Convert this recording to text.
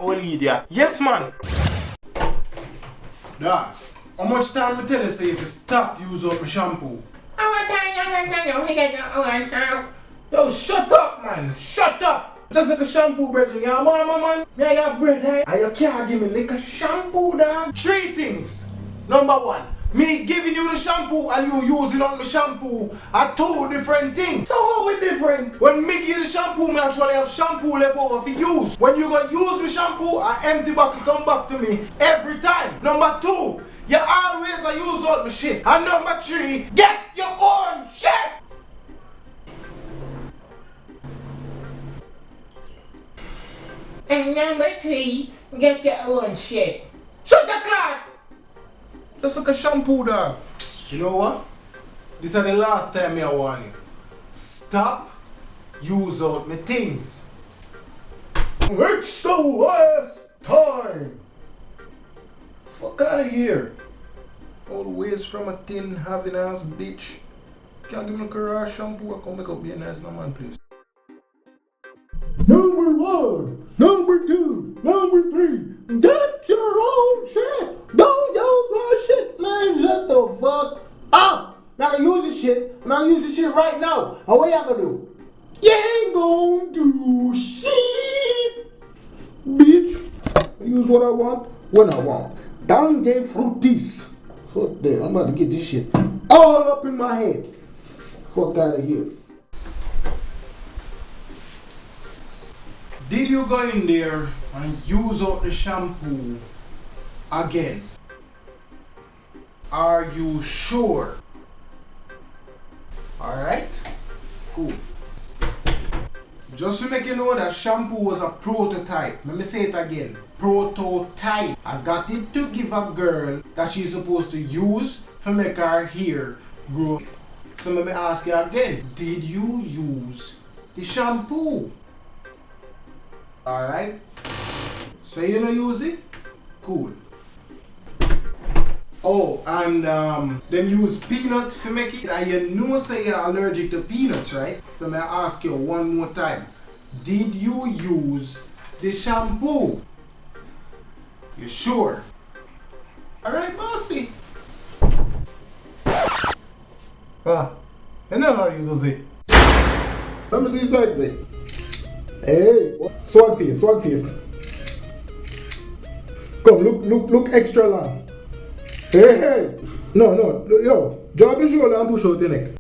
old idiot. Yes, man. Dad, how much time I tell you say if you stop use up my shampoo? Yo, shut up, man. Shut up. Just like a shampoo, brethren. Yeah, man. Yeah, your bread, eh? And you can't give me like a shampoo, dog. 3 things. Number 1, me giving you the shampoo and you using on my shampoo are 2 different things. So how we different? When me give you the shampoo, me actually have shampoo left over for use. When you go use my shampoo, an empty bottle come back to me every time. Number 2, you always use all my shit. And number 3, get your own shit. And number 3, get your own shit. Shut the clock! Just like a shampoo, dog. You know what? This is the last time I warn you. Stop use out my things. It's the last time. Fuck out of here. Always from a tin having ass bitch. Can't give me a shampoo. I can make up be a nice man, please. Number 1, number 2, number 3, get your own shit. Don't use my shit, man. Shut the fuck up. Now use the shit. Now use the shit right now. And what y'all gonna do? You ain't gonna do shit, bitch. Use what I want when I want. Down there fruities. Fuck that. I'm about to get this shit all up in my head. Fuck out of here. Did you go in there and use up the shampoo again? Are you sure? Alright? Cool. Just to make you know that shampoo was a prototype. Let me say it again. Prototype. I got it to give a girl that she's supposed to use to make her hair grow. So let me ask you again. Did you use the shampoo? Alright? So you don't use it? Cool. Oh, and then use peanut to make it. And you know say you're allergic to peanuts, right? So may I ask you one more time. Did you use the shampoo? You sure? Alright, bossy. You know how you do it. Let me see side. Hey, swag face. Come, look extra long. Hey. No, yo, drop your shoulder and push out your neck.